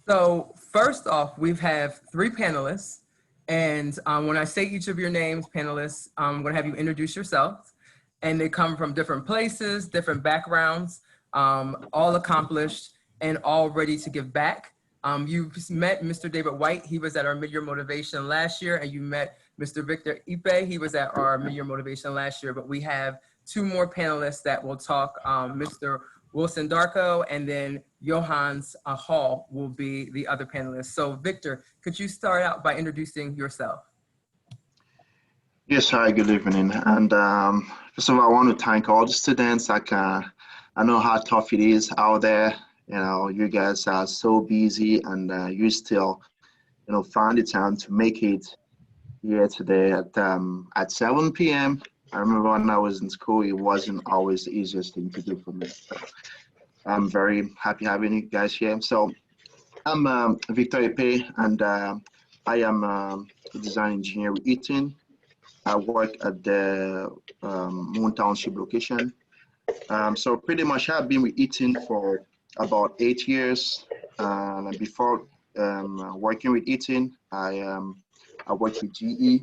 So first off, we have three panelists. And when I say each of your names, panelists, I'm going to have you introduce yourselves. And they come from different places, different backgrounds, all accomplished and all ready to give back. You've met Mr. David White. He was at our mid-year motivation last year. And you met Mr. Victor Ipe. He was at our mid-year motivation last year. But we have two more panelists that will talk. Mr. Wilson Darko, and then Johannes Hall will be the other panelists. So Victor, could you start out by introducing yourself? Yes, hi, good evening. And first of all, I want to thank all the students. I know how tough it is out there. You know, you guys are so busy and you still, find the time to make it here today at 7 p.m. I remember when I was in school, it wasn't always the easiest thing to do for me. So I'm very happy having you guys here. So I'm Victor Epe, and I am a design engineer with Eaton. I work at the Moon Township location. So pretty much I've been with Eaton for about 8 years. Before working with Eaton, I worked with GE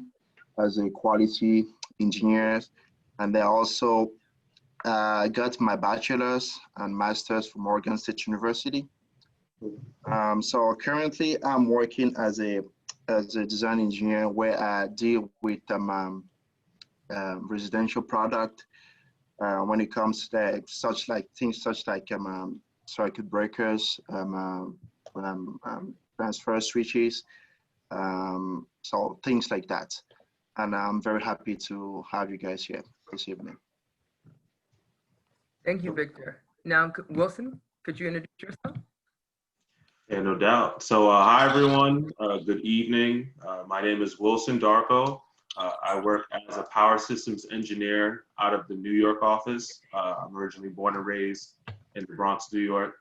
as a quality engineer, and I also got my bachelor's and master's from Oregon State University. So currently I'm working as a design engineer where I deal with residential product when it comes to things such like circuit breakers, transfer switches, so things like that. And I'm very happy to have you guys here this evening. Thank you, Victor. Now, Wilson, could you introduce yourself? Yeah, no doubt. So hi, everyone. Good evening. My name is Wilson Darko. I work as a power systems engineer out of the New York office. I'm originally born and raised in the Bronx, New York.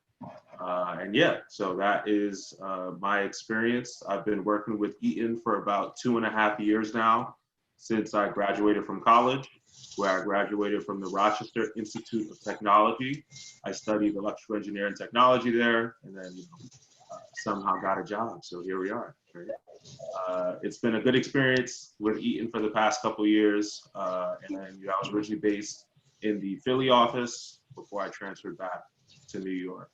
And yeah, so that is my experience. I've been working with Eaton for about 2.5 years now, since I graduated from college, where I graduated from the Rochester Institute of Technology. I studied electrical engineering technology there, and then somehow got a job. So here we are. Right? It's been a good experience with Eaton for the past couple of years. And then I was originally based in the Philly office before I transferred back to New York.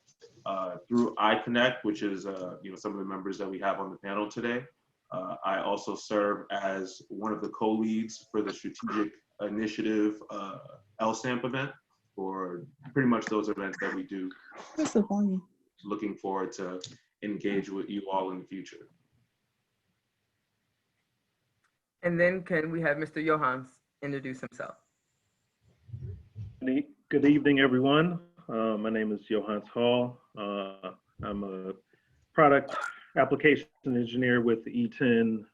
Through iConnect, which is some of the members that we have on the panel today, I also serve as one of the co-leads for the strategic initiative LSAMP event, for pretty much those events that we do. What's the volume? Looking forward to engage with you all in the future. And then can we have Mr. Johannes introduce himself? Good evening, everyone. My name is Johannes Hall. I'm a product application engineer with Eaton.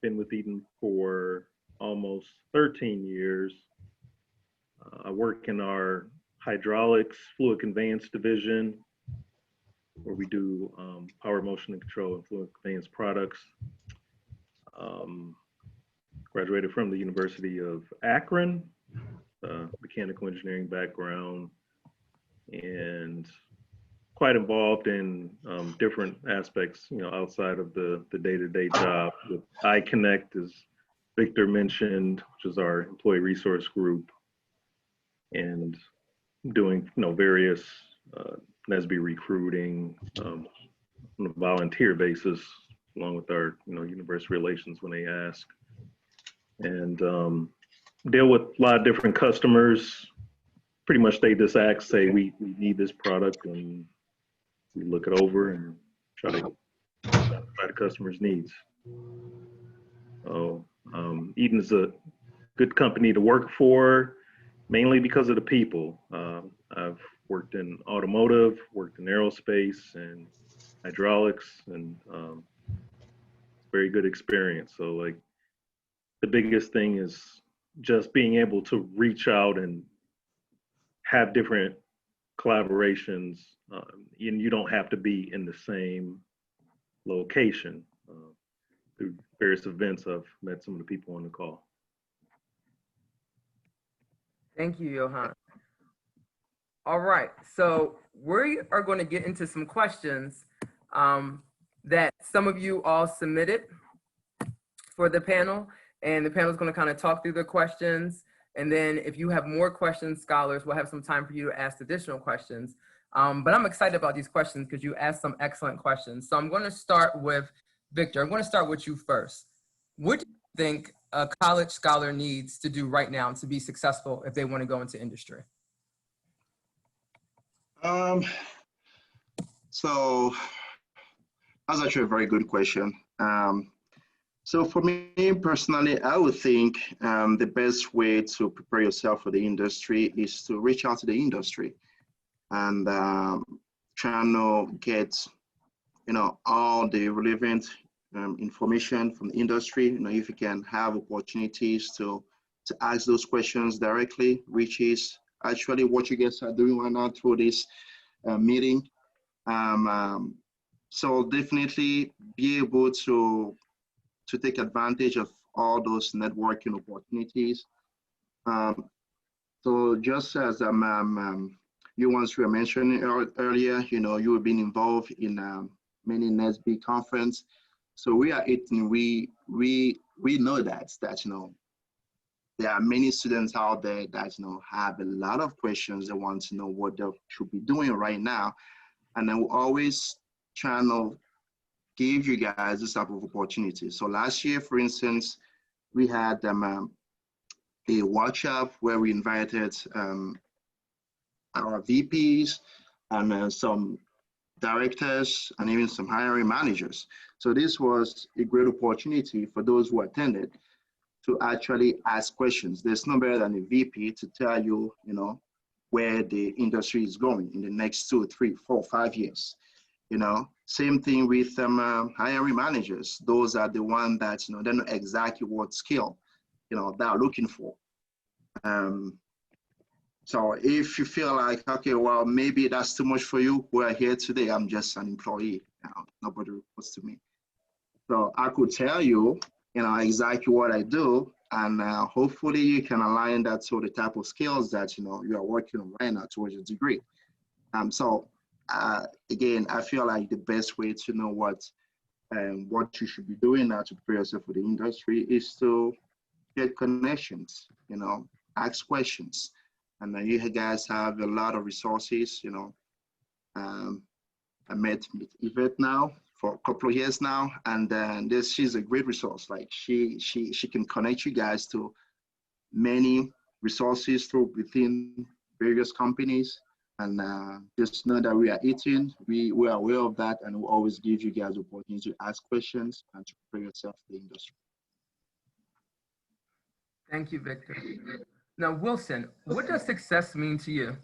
Been with Eaton for almost 13 years. I work in our hydraulics, fluid conveyance division, where we do power, motion, and control and fluid conveyance products. Graduated from the University of Akron, mechanical engineering background, and quite involved in different aspects, outside of the day-to-day job. With iConnect, as Victor mentioned, which is our employee resource group, and doing various NSBE recruiting on a volunteer basis, along with our university relations when they ask, and deal with a lot of different customers. Pretty much they just ask, say we need this product, and we look it over and try to satisfy the customer's needs. So Eaton is a good company to work for, mainly because of the people. I've worked in automotive, worked in aerospace and hydraulics, and very good experience. So like the biggest thing is just being able to reach out and have different collaborations, and you don't have to be in the same location. Through various events, I've met some of the people on the call. Thank you, Johan. All right, so we are going to get into some questions. that some of you all submitted for the panel, and the panel is going to kind of talk through the questions. And then if you have more questions, scholars, we'll have some time for you to ask additional questions. But I'm excited about these questions because you asked some excellent questions. So I'm going to start with Victor. I'm going to start with you first. What do you think a college scholar needs to do right now to be successful if they want to go into industry? So that's actually a very good question. So for me personally, I would think the best way to prepare yourself for the industry is to reach out to the industry and try to get, all the relevant information from the industry. If you can have opportunities to ask those questions directly, which is actually what you guys are doing right now through this meeting. So definitely be able to take advantage of all those networking opportunities. So just as you once were mentioning earlier, you have been involved in many NSB conference. So we are Eaton, we know that there are many students out there that have a lot of questions. They want to know what they should be doing right now, and then we're always trying to give you guys this type of opportunity. So last year, for instance, we had a workshop where we invited our VPs and some directors and even some hiring managers. So this was a great opportunity for those who attended to actually ask questions. There's no better than a VP to tell you, where the industry is going in the next 2, 3, 4, 5 years. Same thing with hiring managers. Those are the ones that they know exactly what skill they're looking for. So if you feel like, okay, well, maybe that's too much for you, we're here today. I'm just an employee. Nobody reports to me. So I could tell you, exactly what I do, and hopefully you can align that to the type of skills that you are working on right now towards your degree. So again, I feel like the best way to know what you should be doing now to prepare yourself for the industry is to get connections, ask questions. And then you guys have a lot of resources, I met Yvette now for a couple of years now, and she's a great resource. Like she can connect you guys to many resources within various companies. And just know that we are Eaton, we are aware of that, and we'll always give you guys the opportunity to ask questions and to prepare yourself for the industry. Thank you, Victor. Now, Wilson, what does success mean to you?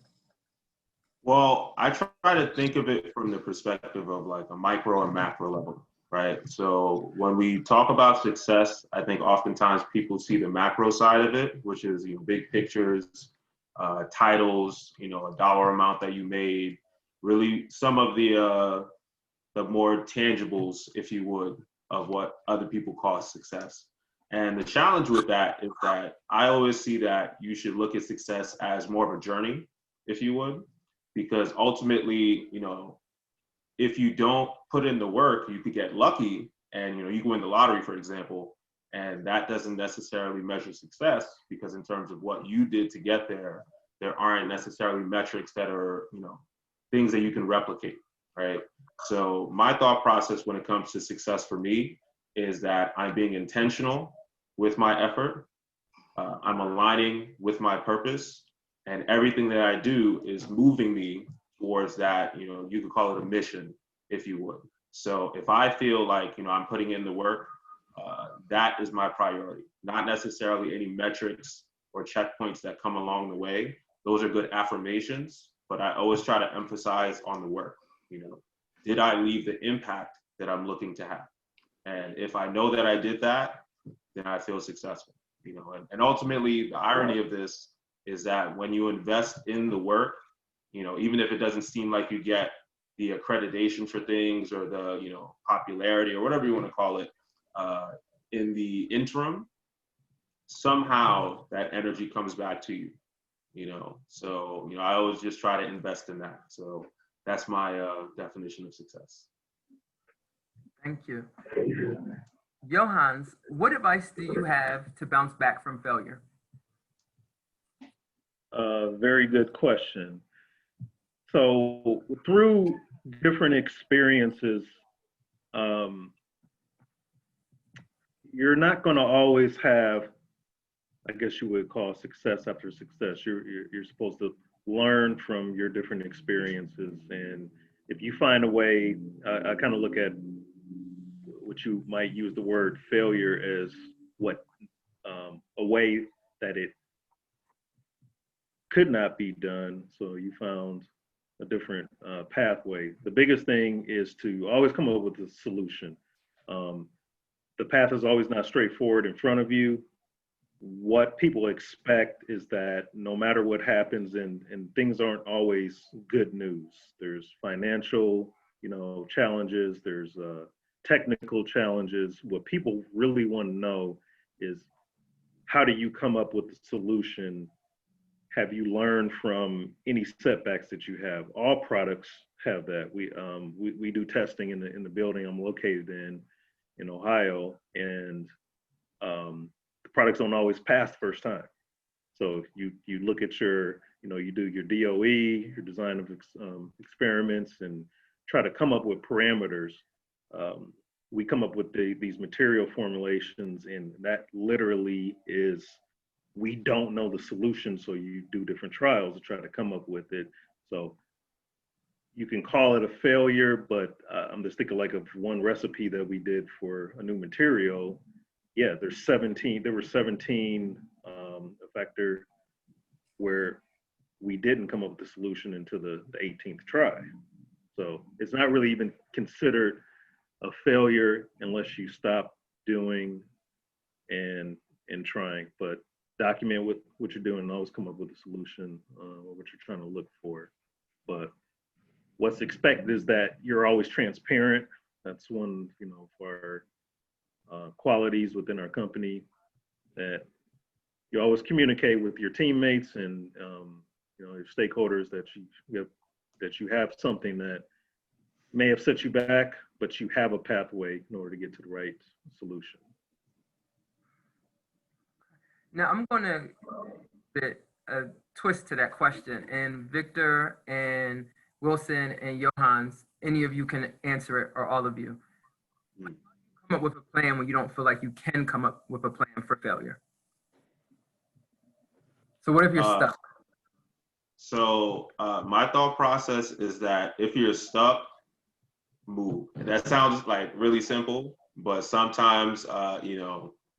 Well, I try to think of it from the perspective of like a micro and macro level, right? So when we talk about success, I think oftentimes people see the macro side of it, which is big pictures, titles, a dollar amount that you made, really some of the more tangibles, if you would, of what other people call success. And the challenge with that is that I always see that you should look at success as more of a journey, if you would, because ultimately, if you don't put in the work, you could get lucky and, you can win the lottery, for example, and that doesn't necessarily measure success because in terms of what you did to get there, there aren't necessarily metrics that are, things that you can replicate, right? So my thought process when it comes to success for me is that I'm being intentional with my effort. I'm aligning with my purpose, and everything that I do is moving me towards that, you could call it a mission, if you would. So if I feel like, I'm putting in the work, that is my priority, not necessarily any metrics or checkpoints that come along the way. Those are good affirmations, but I always try to emphasize on the work. Did I leave the impact that I'm looking to have? And if I know that I did that, then I feel successful. And ultimately the irony of this is that when you invest in the work, even if it doesn't seem like you get the accreditation for things or the, popularity or whatever you want to call it, in the interim, somehow that energy comes back to you, So, I always just try to invest in that. So that's my definition of success. Thank you. Johannes, what advice do you have to bounce back from failure? Very good question. So through different experiences, you're not going to always have, I guess you would call success after success. You're supposed to learn from your different experiences, and if you find a way, I kind of look at what you might use the word failure as what a way that it could not be done. So you found a different pathway. The biggest thing is to always come up with a solution. The path is always not straightforward in front of you. What people expect is that no matter what happens, and things aren't always good news. There's financial, challenges. There's technical challenges. What people really want to know is, how do you come up with a solution? Have you learned from any setbacks that you have? All products have that. We do testing in the building I'm located in Ohio, and the products don't always pass the first time. So you look at your, you do your DOE, your design of experiments, and try to come up with parameters. We come up with these material formulations, and that literally is, we don't know the solution, so you do different trials to try to come up with it. So you can call it a failure, but I'm just thinking like of one recipe that we did for a new material. Yeah, there were 17 effector where we didn't come up with the solution until the 18th try. So it's not really even considered a failure unless you stop doing and trying. But document what you're doing and always come up with a solution or what you're trying to look for. But what's expected is that you're always transparent. That's one, for our qualities within our company, that you always communicate with your teammates and your stakeholders that you have something that may have set you back, but you have a pathway in order to get to the right solution. Now I'm going to put a twist to that question, and Victor and Wilson and Johannes, any of you can answer it, or all of you. Come up with a plan when you don't feel like you can come up with a plan for failure. So what if you're stuck? So my thought process is that if you're stuck, move. That sounds like really simple, but sometimes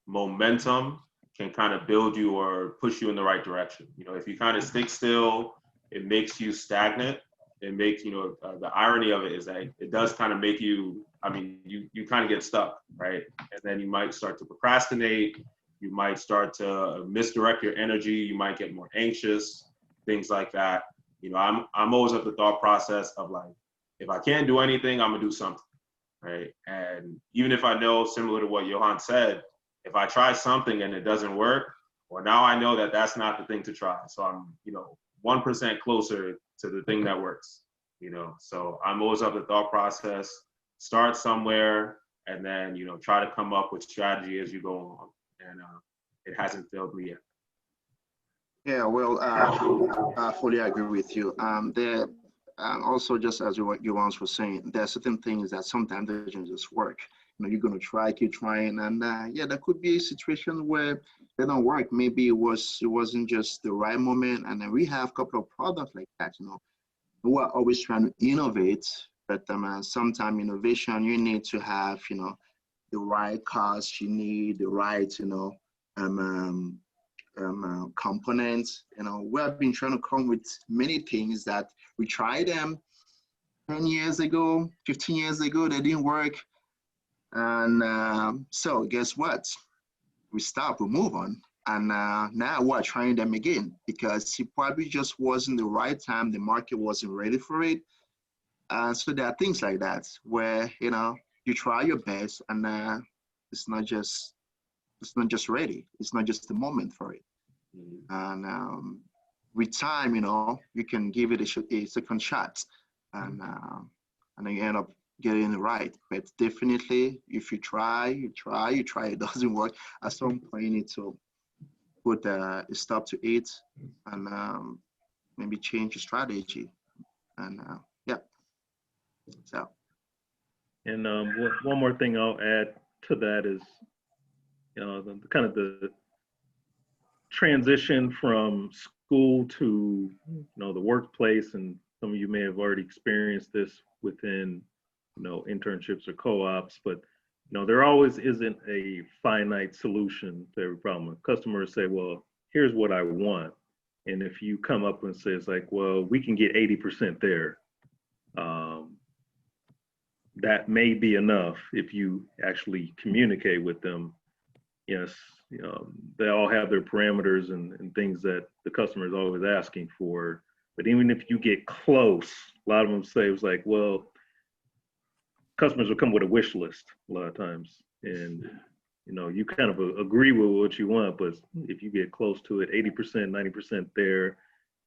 momentum can kind of build you or push you in the right direction. If you kind of stick still, it makes you stagnant. It makes, the irony of it is that it does kind of make you, you kind of get stuck, right? And then you might start to procrastinate. You might start to misdirect your energy. You might get more anxious, things like that. I'm always of the thought process of like, if I can't do anything, I'm gonna do something, right? And even if I know, similar to what Johan said, if I try something and it doesn't work, well, now I know that that's not the thing to try. So I'm, 1% closer to the thing that works, So I'm always of the thought process, start somewhere, and then, try to come up with strategy as you go on. And it hasn't failed me yet. Yeah, well, I fully agree with you. Also, just as you once were saying, there are certain things that sometimes they don't just work. You're going to try, keep trying, and there could be a situation where they don't work. Maybe it wasn't just the right moment, and then we have a couple of products like that. We are always trying to innovate, but sometimes innovation, you need to have the right cost, you need the right components. We have been trying to come with many things that we tried them 10 years ago, 15 years ago, they didn't work. And so guess what? We stop, we move on. And now we're trying them again because it probably just wasn't the right time. The market wasn't ready for it. So there are things like that where, you try your best and it's not just ready. It's not just the moment for it. And with time, you can give it a second shot, and then you end up getting it right. But definitely, if you try, it doesn't work. At some point, you need to put a stop to it and maybe change your strategy. And yeah, so. And one more thing I'll add to that is, the kind of the transition from school to, the workplace, and some of you may have already experienced this within, internships or co-ops, but there always isn't a finite solution to every problem. Customers say, well, here's what I want. And if you come up and say, it's like, well, we can get 80% there. That may be enough if you actually communicate with them. Yes, they all have their parameters and things that the customer is always asking for. But even if you get close, a lot of them say it's like, well, customers will come with a wish list a lot of times. And, you kind of agree with what you want, but if you get close to it, 80%, 90% there,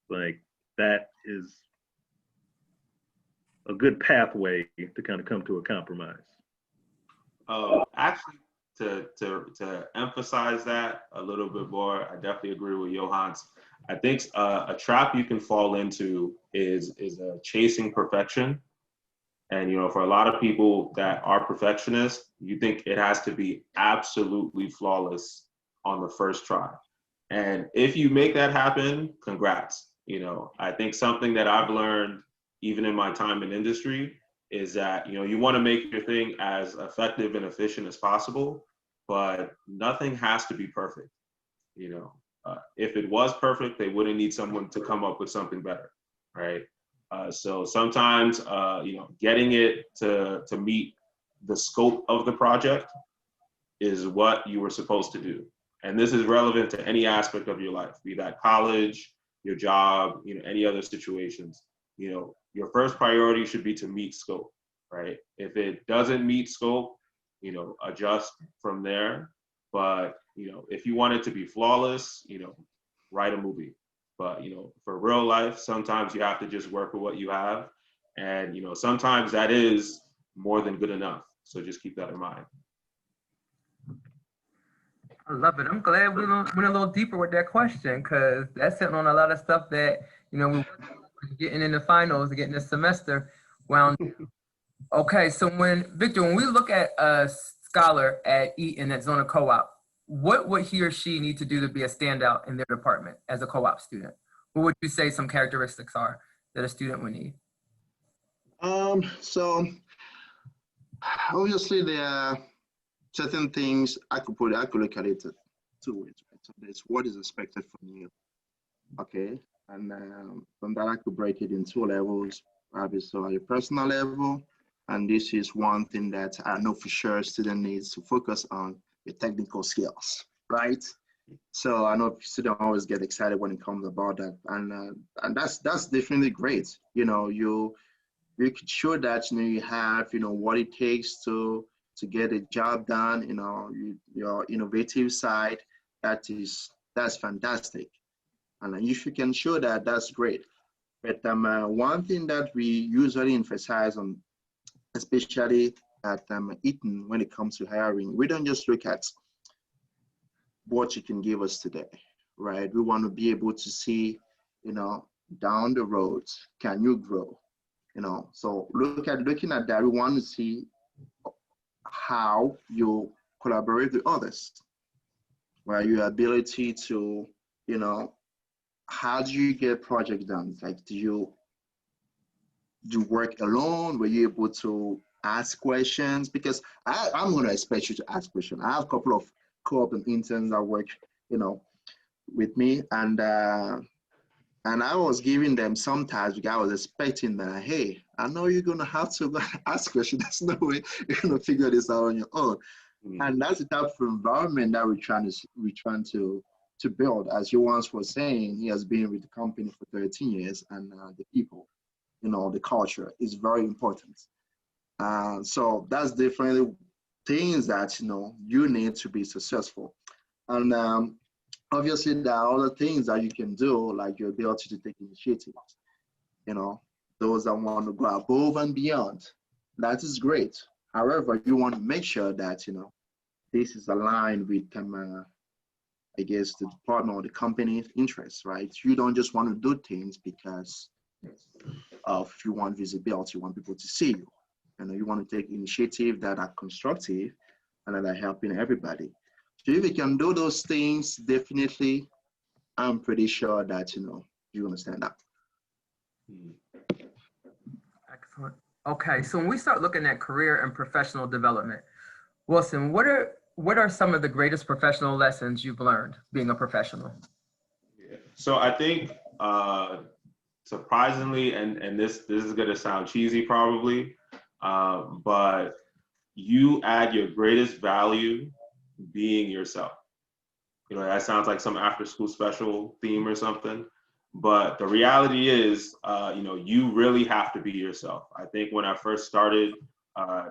like that is a good pathway to kind of come to a compromise. Actually, to emphasize that a little bit more, I definitely agree with Johannes. I think a trap you can fall into is chasing perfection. And, for a lot of people that are perfectionists, you think it has to be absolutely flawless on the first try. And if you make that happen, congrats. I think something that I've learned, even in my time in industry, is that, you want to make your thing as effective and efficient as possible, but nothing has to be perfect. If it was perfect, they wouldn't need someone to come up with something better, right? So sometimes, getting it to meet the scope of the project is what you were supposed to do. And this is relevant to any aspect of your life, be that college, your job, any other situations. Your first priority should be to meet scope, right? If it doesn't meet scope, adjust from there. But, if you want it to be flawless, write a movie. But, for real life, sometimes you have to just work with what you have. And, sometimes that is more than good enough. So just keep that in mind. I love it. I'm glad we went a little deeper with that question, because that's hitting on a lot of stuff that, we're getting in the finals, getting this semester wound. Okay, so Victor, when we look at a scholar at Eaton that's on a co-op, what would he or she need to do to be a standout in their department as a co-op student? What would you say some characteristics are that a student would need? So obviously there are certain things I could look at it two ways, right? So there's what is expected from you, okay? And from that I could break it in two levels, probably. So at a personal level, and this is one thing that I know for sure a student needs to focus on, the technical skills, right? So I know students always get excited when it comes about that, and that's definitely great. You could show that you have what it takes to get a job done. Your innovative side, that's fantastic, and if you can show that, that's great. But one thing that we usually emphasize on, especially at Eaton, when it comes to hiring, we don't just look at what you can give us today, right? We want to be able to see, down the road, can you grow? So looking at that, we want to see how you collaborate with others, right? Your ability to, how do you get projects done? Like, do you work alone? Were you able to ask questions? Because I'm going to expect you to ask questions. I have a couple of co-op and interns that work, with me, and I was giving them some tasks because I was expecting that, hey, I know you're going to have to ask questions. There's no way you're going to figure this out on your own. Mm-hmm. And that's the type of environment that we're trying to build. As you once was saying, he has been with the company for 13 years, and the people, the culture is very important. So that's definitely things that, you need to be successful. And obviously there are other things that you can do, like your ability to take initiatives, those that want to go above and beyond, that is great. However, you want to make sure that, this is aligned with, I guess, the department or the company's interests, right? You don't just want to do things because of you want visibility, you want people to see you. You want to take initiative that are constructive and that are helping everybody. So if you can do those things, definitely, I'm pretty sure that, you're going to stand out. Excellent. Okay, so when we start looking at career and professional development, Wilson, what are some of the greatest professional lessons you've learned being a professional? Yeah. So I think surprisingly, and this is going to sound cheesy probably, but you add your greatest value being yourself. That sounds like some after school special theme or something, but the reality is, you really have to be yourself. I think when I first started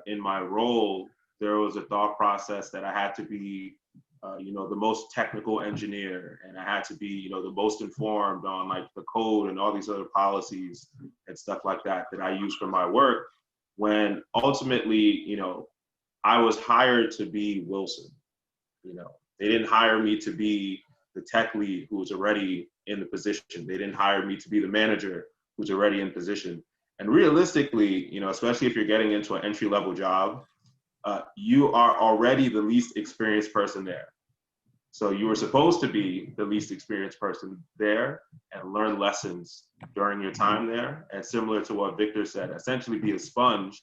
in my role, there was a thought process that I had to be, the most technical engineer, and I had to be, the most informed on like the code and all these other policies and stuff like that I use for my work. When ultimately, I was hired to be Wilson. They didn't hire me to be the tech lead who was already in the position. They didn't hire me to be the manager who's already in position. And realistically, especially if you're getting into an entry-level job, you are already the least experienced person there. So you were supposed to be the least experienced person there and learn lessons during your time there. And similar to what Victor said, essentially be a sponge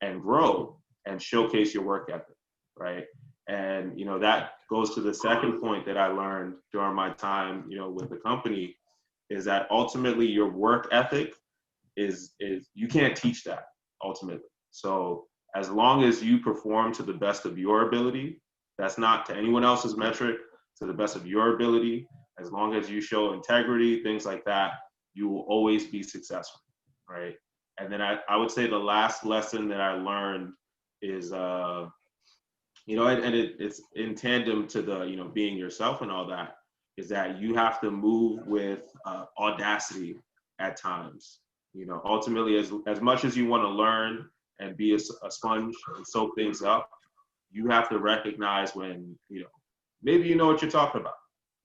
and grow and showcase your work ethic, right? And that goes to the second point that I learned during my time, with the company, is that ultimately your work ethic is you can't teach that ultimately. So as long as you perform to the best of your ability, that's not to anyone else's metric, to the best of your ability, as long as you show integrity, things like that, you will always be successful, right? And then I would say the last lesson that I learned is, it's in tandem to the, being yourself and all that, is that you have to move with audacity at times. Ultimately, as much as you want to learn and be a sponge and soak things up, you have to recognize when, maybe you know what you're talking about,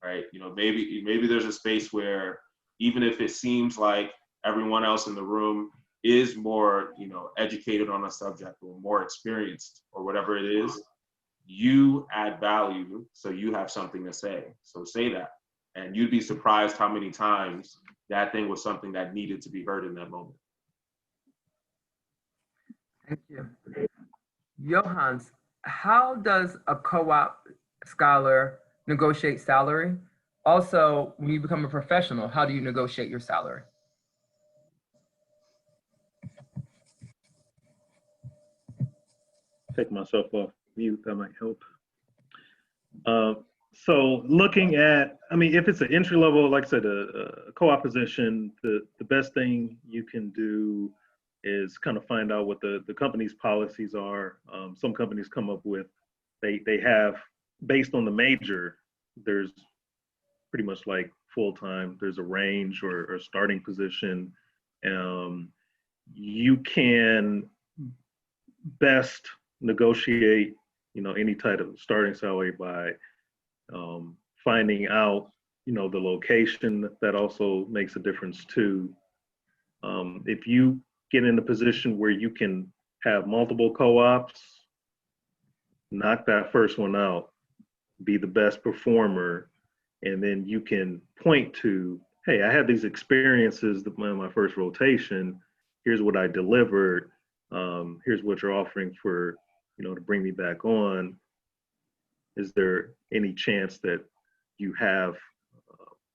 right? Maybe there's a space where even if it seems like everyone else in the room is more, educated on a subject or more experienced or whatever it is, you add value, so you have something to say. So say that. And you'd be surprised how many times that thing was something that needed to be heard in that moment. Thank you. Johannes, how does a co-op scholar negotiate salary? Also, when you become a professional, how do you negotiate your salary? Take myself off mute, that might help. So looking at, if it's an entry level, like I said, a co-op position, the best thing you can do is kind of find out what the company's policies are. Some companies come up with, they have, based on the major, there's pretty much like full-time, there's a range or starting position. You can best negotiate, any type of starting salary by finding out, the location. That also makes a difference too. If you get in a position where you can have multiple co-ops, knock that first one out, be the best performer, and then you can point to, hey, I had these experiences in my first rotation. Here's what I delivered. Here's what you're offering for, to bring me back on. Is there any chance that you have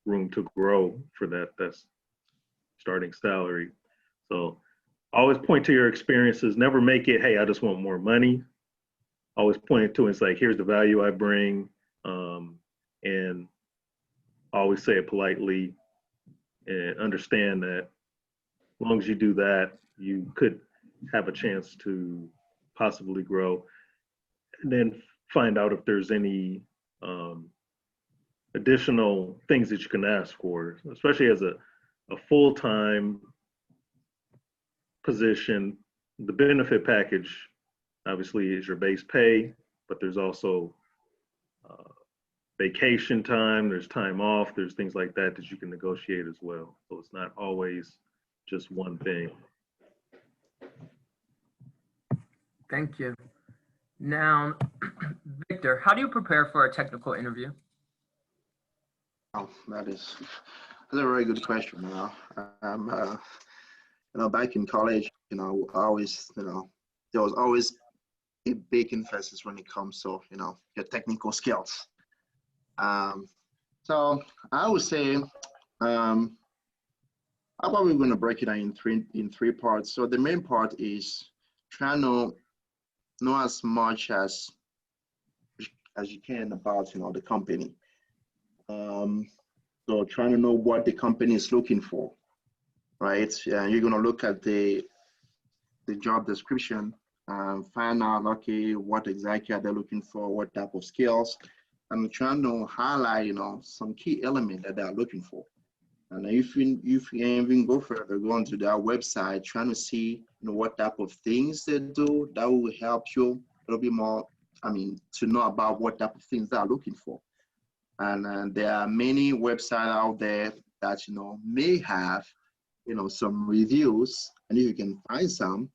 room to grow for that's starting salary? So always point to your experiences. Never make it, hey, I just want more money. Always point it to, it's like, here's the value I bring, and always say it politely, and understand that as long as you do that, you could have a chance to possibly grow. And then find out if there's any additional things that you can ask for, especially as a full-time position. the benefit package obviously is your base pay, but there's also vacation time, there's time off, there's things like that that you can negotiate as well. So it's not always just one thing. Thank you. Now, Victor, how do you prepare for a technical interview? Oh, that's a very good question. Back in college, I always, there was always a big emphasis when it comes to, your technical skills. So I would say, I'm probably going to break it down in three parts. So the main part is trying to know as much as you can about, the company. So trying to know what the company is looking for, right? You're going to look at the job description, find out, okay, what exactly are they looking for, what type of skills, and trying to highlight, some key element that they're looking for. And if you even go further, go onto their website, trying to see, what type of things they do, that will help you a little bit more, to know about what type of things they're looking for. And there are many websites out there that, may have, some reviews, and if you can find some,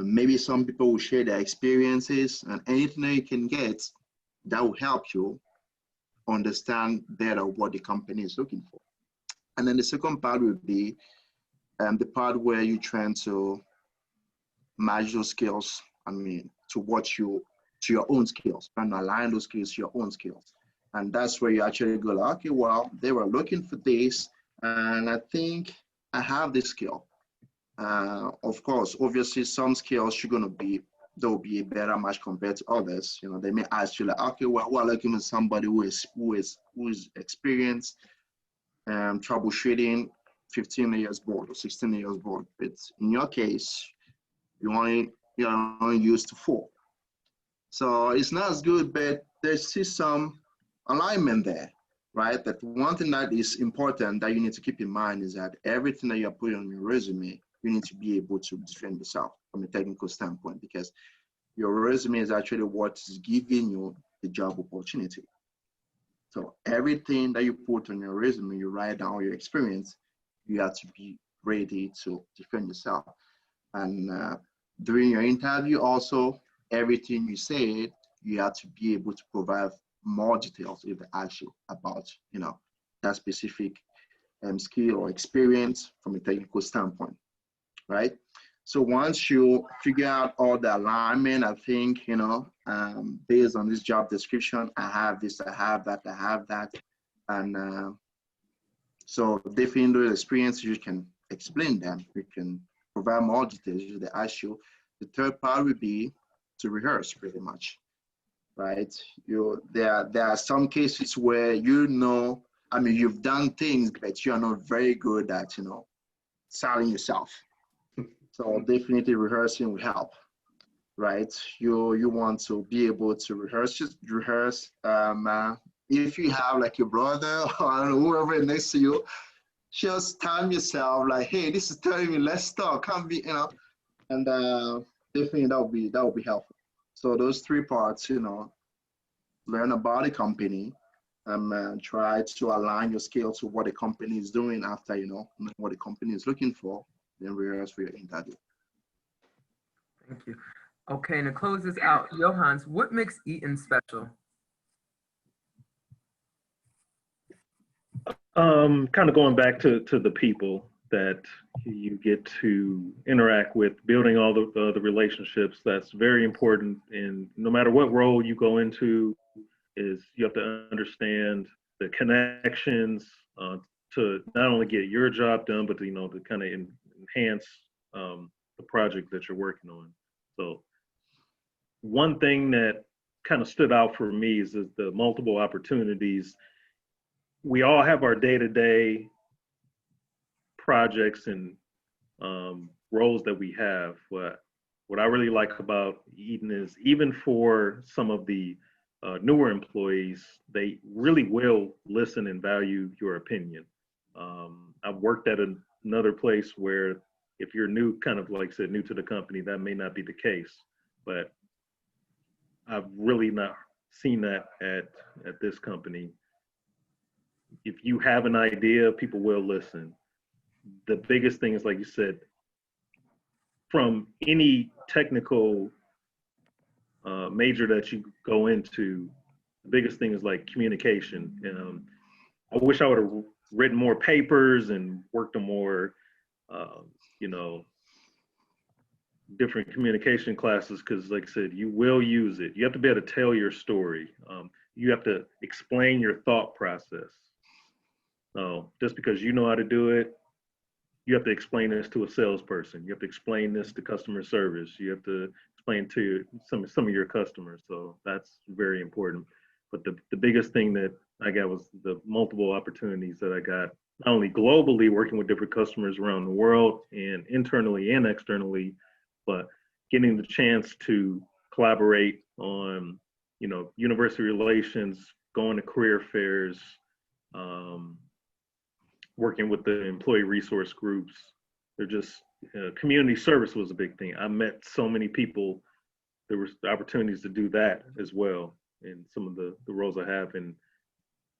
maybe some people will share their experiences, and anything that you can get that will help you understand better what the company is looking for. And then the second part would be the part where you're trying to match those skills, to your own skills, trying to align those skills to your own skills. And that's where you actually go, like, okay, well, they were looking for this, and I think I have this skill. Of course, obviously, some skills there'll be a better match compared to others. They may ask you, like, okay, well, we're looking for somebody who is experienced troubleshooting 15 years board or 16 years board. But in your case, you're only used to 4. So it's not as good, but there's still some alignment there, right? But one thing that is important that you need to keep in mind is that everything that you're putting on your resume, you need to be able to defend yourself from a technical standpoint, because your resume is actually what is giving you the job opportunity. So everything that you put on your resume, you write down your experience, you have to be ready to defend yourself. And during your interview also, everything you said, you have to be able to provide more details if they ask you about, that specific skill or experience from a technical standpoint, right? So once you figure out all the alignment, I think, based on this job description, I have this, I have that, I have that. And so definitely those experiences, you can explain them. You can provide more details if they ask you. The third part would be to rehearse pretty much, right? There are some cases where, you've done things, but you are not very good at, selling yourself. So definitely rehearsing will help, right? You want to be able to rehearse. If you have like your brother or whoever next to you, just time yourself like, hey, this is 30 minutes, let's talk. Can't be, and definitely that would be helpful. So those three parts, learn about the company, try to align your skills to what the company is doing after, what the company is looking for, then rehearse for your interview. Thank you. Okay, and to close this out, Johannes, what makes Eaton special? Kind of going back to the people that you get to interact with, building all the relationships. That's very important. And no matter what role you go into, is you have to understand the connections to not only get your job done, but to kind of enhance the project that you're working on. So one thing that kind of stood out for me is the multiple opportunities. We all have our day-to-day projects and roles that we have. What I really like about Eaton is, even for some of the newer employees, they really will listen and value your opinion. I've worked at another place where if you're new, kind of like I said, new to the company, that may not be the case. But I've really not seen that at this company. If you have an idea, people will listen. The biggest thing is, like you said, from any technical major that you go into, the biggest thing is like communication. I wish I would have written more papers and worked on more, you know, different communication classes, because like I said, you will use it. You have to be able to tell your story. You have to explain your thought process. So just because you know how to do it, you have to explain this to a salesperson. You have to explain this to customer service. You have to explain to some of your customers. So that's very important. But the biggest thing that I got was the multiple opportunities that I got, not only globally working with different customers around the world and internally and externally, but getting the chance to collaborate on, you know, university relations, going to career fairs, working with the employee resource groups. They're just, community service was a big thing. I met so many people. There was opportunities to do that as well in some of the roles I have. And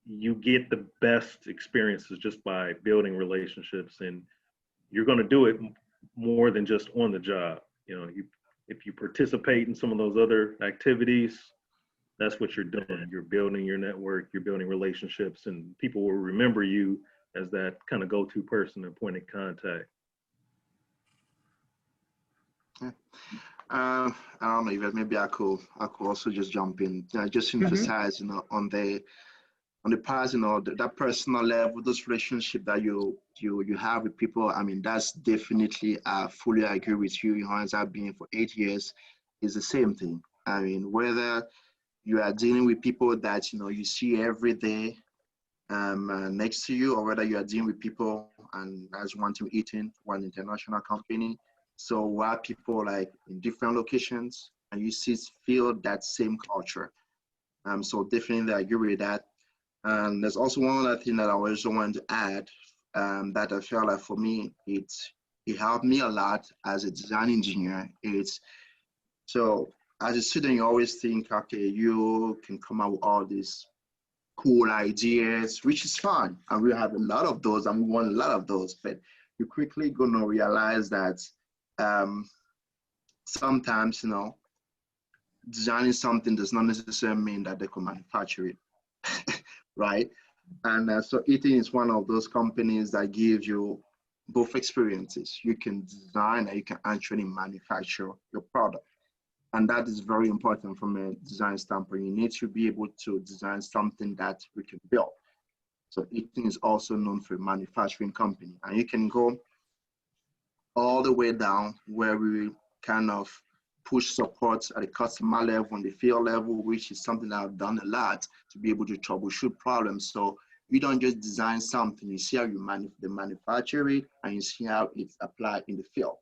you get the best experiences just by building relationships, and you're going to do it more than just on the job. You know, if you participate in some of those other activities, that's what you're doing. You're building your network, you're building relationships, and people will remember you as that kind of go-to person and point of contact. Yeah. I don't know, Yvette, maybe I could also just jump in. Just emphasize, you know, on the past, you know, that personal level, those relationships that you have with people. I mean, that's definitely, I fully agree with you. You know, as I've been for 8 years, is the same thing. I mean, whether you are dealing with people that, you know, you see every day next to you, or whether you are dealing with people, and as one to Eaton, one international company. So where people like in different locations, and you feel that same culture. So definitely I agree with that. And there's also one other thing that I also wanted to add, that I felt like for me, it helped me a lot as a design engineer. So as a student, you always think, okay, you can come up with all these cool ideas, which is fine. And we have a lot of those, and we want a lot of those, but you're quickly gonna realize that sometimes, you know, designing something does not necessarily mean that they can manufacture it, right? And so Eaton is one of those companies that gives you both experiences. You can design and you can actually manufacture your product. And that is very important from a design standpoint. You need to be able to design something that we can build. So Eaton is also known for a manufacturing company. And you can go all the way down where we kind of push support at the customer level and the field level, which is something that I've done a lot to be able to troubleshoot problems. So you don't just design something, you see how they manufacture it, and you see how it's applied in the field.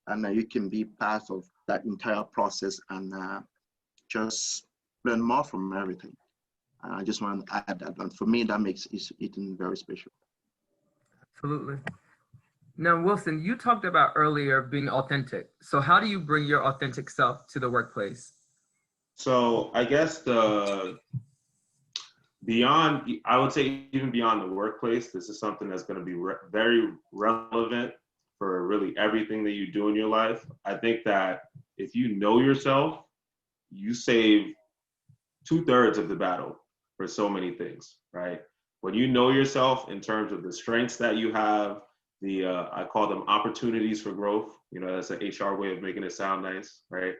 And you can be part of that entire process and just learn more from everything. And I just want to add that. And for me, that makes Eaton very special. Absolutely. Now, Wilson, you talked about earlier being authentic. So how do you bring your authentic self to the workplace? So I guess I would say even beyond the workplace, this is something that's going to be very relevant for really everything that you do in your life. I think that if you know yourself, you save 2/3 of the battle for so many things, right? When you know yourself in terms of the strengths that you have, I call them opportunities for growth. You know, that's an HR way of making it sound nice, right?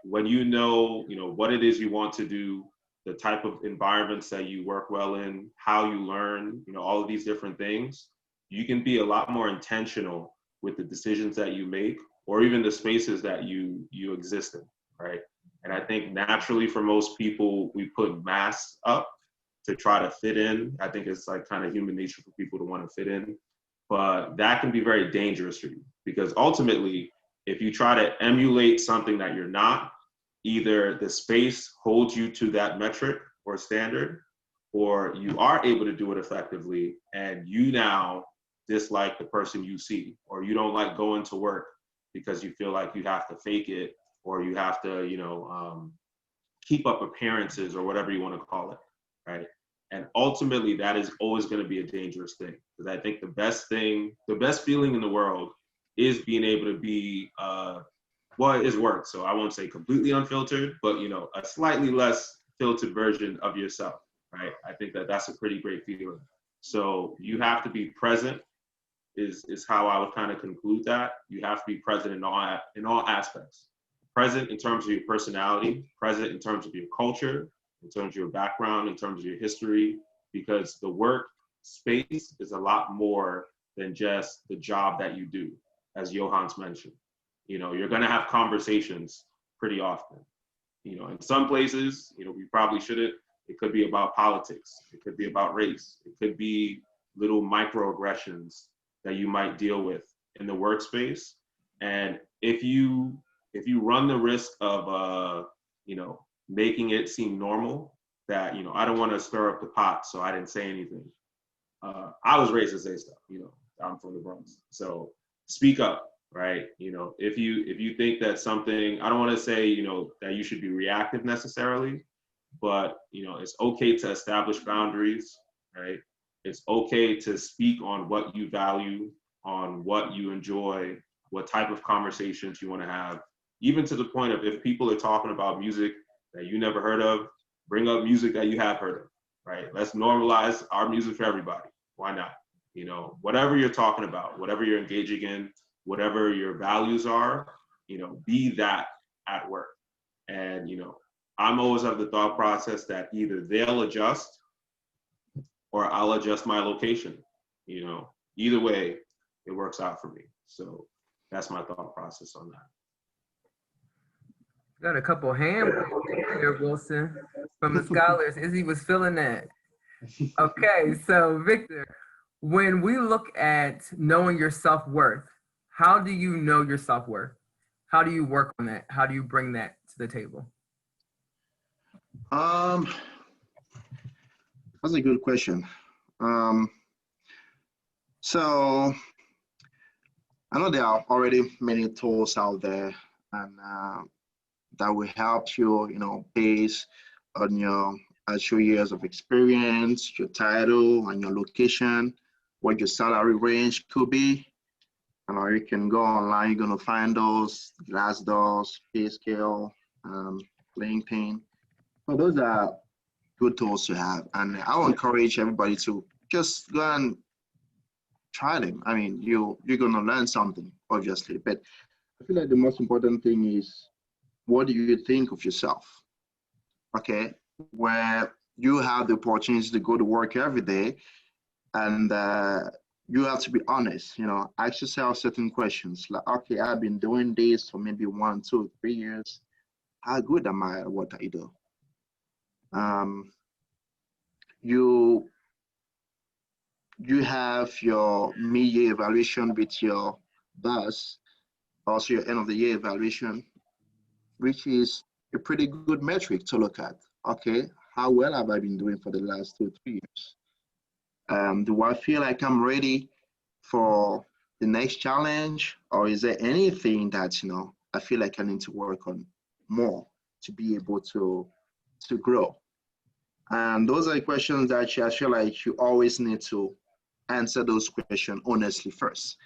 When you know what it is you want to do, the type of environments that you work well in, how you learn, all of these different things, you can be a lot more intentional with the decisions that you make, or even the spaces that you exist in, right? And I think naturally for most people, we put masks up to try to fit in. I think it's like kind of human nature for people to want to fit in, but that can be very dangerous for you, because ultimately, if you try to emulate something that you're not, either the space holds you to that metric or standard, or you are able to do it effectively, and you now dislike the person you see, or you don't like going to work because you feel like you have to fake it, or you have to, keep up appearances, or whatever you want to call it, right? And ultimately, that is always going to be a dangerous thing, because I think the best feeling in the world is being able to be, well, it is work, so I won't say completely unfiltered, but a slightly less filtered version of yourself, right? I think that that's a pretty great feeling. So you have to be present, is how I would kind of conclude that. You have to be present in all aspects. Present in terms of your personality, present in terms of your culture, in terms of your background, in terms of your history, because the work space is a lot more than just the job that you do, as Johan's mentioned. You're going to have conversations pretty often. In some places, we probably shouldn't. It could be about politics. It could be about race. It could be little microaggressions that you might deal with in the workspace. And if you run the risk of, making it seem normal, that, I don't want to stir up the pot, so I didn't say anything. I was raised to say stuff, I'm from the Bronx. So speak up, right? If you think that something, I don't want to say, that you should be reactive necessarily, but, it's okay to establish boundaries, right? It's okay to speak on what you value, on what you enjoy, what type of conversations you want to have, even to the point of, if people are talking about music that you never heard of, bring up music that you have heard of, right? Let's normalize our music for everybody. Why not? Whatever you're talking about, whatever you're engaging in, whatever your values are, be that at work. And, I'm always of the thought process that either they'll adjust or I'll adjust my location. Either way, it works out for me. So that's my thought process on that. Got a couple hand here, Wilson, from the scholars. Izzy was feeling that. Okay, so Victor, when we look at knowing your self-worth, how do you know your self-worth? How do you work on that? How do you bring that to the table? That's a good question. So I know there are already many tools out there, and that will help you, based on your actual years of experience, your title, and your location, what your salary range could be. You can go online, you're gonna find those, Glassdoor, pay scale, LinkedIn. So those are good tools to have. And I will encourage everybody to just go and try them. I mean, you're gonna learn something, obviously, but I feel like the most important thing is, what do you think of yourself? Okay, where you have the opportunity to go to work every day, and you have to be honest, ask yourself certain questions like, okay, I've been doing this for maybe 1, 2, 3 years. How good am I at what I do? You have your mid-year evaluation with your boss, also your end of the year evaluation, which is a pretty good metric to look at. Okay, how well have I been doing for the last 2, 3 years? Do I feel like I'm ready for the next challenge, or is there anything that I feel like I need to work on more to be able to grow? And those are questions that I feel like you always need to answer those questions honestly first,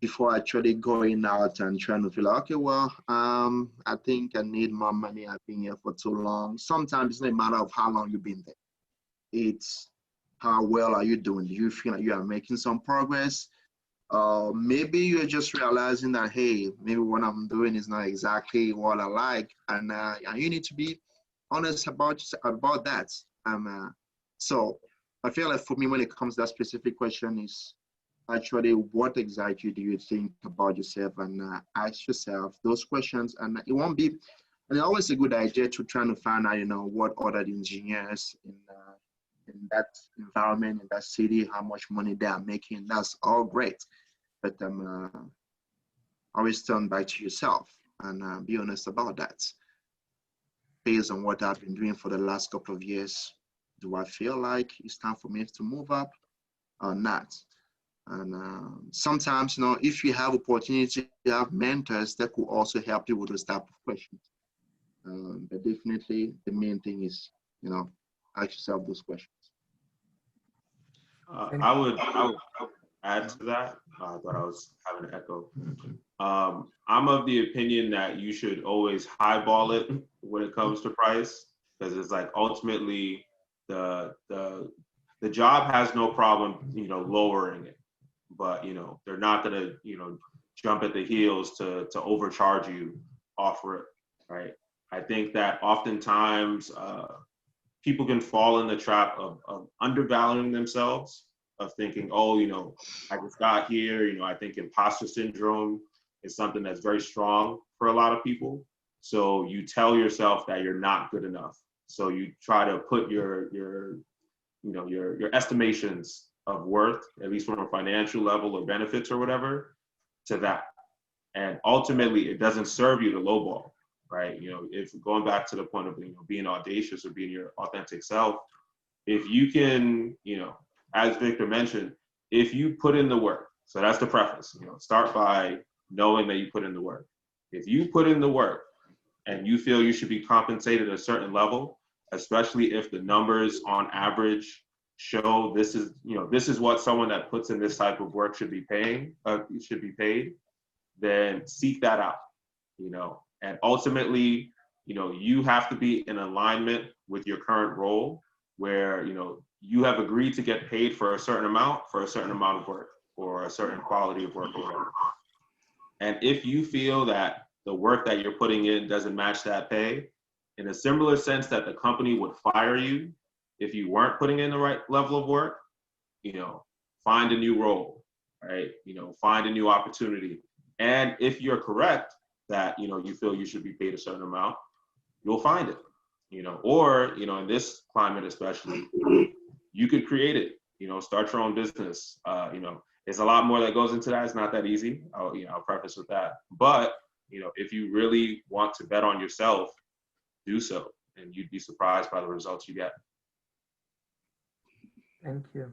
before actually going out and trying to feel like, okay, well, I think I need more money. I've been here for too long. Sometimes it's not a matter of how long you've been there. It's how well are you doing? Do you feel like you are making some progress? Maybe you're just realizing that, hey, maybe what I'm doing is not exactly what I like, and you need to be honest about that. So I feel like for me, when it comes to that specific question, is actually what exactly do you think about yourself, and ask yourself those questions. And it won't be, and it's always a good idea to try to find out, what other engineers in that environment, in that city, how much money they are making. That's all great, but always turn back to yourself and be honest about that. Based on what I've been doing for the last couple of years, do I feel like it's time for me to move up or not? And sometimes, if you have opportunity, you have mentors that could also help you with those type of questions. But definitely the main thing is, ask yourself those questions. I would add to that. I thought I was having an echo. I'm of the opinion that you should always highball it when it comes to price, because it's like ultimately the job has no problem, lowering it, but they're not gonna, jump at the heels to overcharge you off rip, right? I think that oftentimes people can fall in the trap of undervaluing themselves, of thinking, oh, I just got here. I think imposter syndrome is something that's very strong for a lot of people. So you tell yourself that you're not good enough. So you try to put your estimations of worth, at least from a financial level or benefits or whatever, to that. And ultimately, it doesn't serve you to lowball, right? If going back to the point of being audacious or being your authentic self, if you can, as Victor mentioned, if you put in the work, so that's the preface, start by knowing that you put in the work. If you put in the work and you feel you should be compensated at a certain level, especially if the numbers on average show this is what someone that puts in this type of work should be paid, then seek that out, and ultimately, you have to be in alignment with your current role where, you have agreed to get paid for a certain amount of work or a certain quality of work or whatever. And if you feel that the work that you're putting in doesn't match that pay, in a similar sense that the company would fire you if you weren't putting in the right level of work, find a new role, right? Find a new opportunity. And if you're correct that, you feel you should be paid a certain amount, you'll find it, or, in this climate, especially, you could create it, start your own business. There's a lot more that goes into that. It's not that easy. I'll preface with that. But, if you really want to bet on yourself, do so, and you'd be surprised by the results you get. Thank you.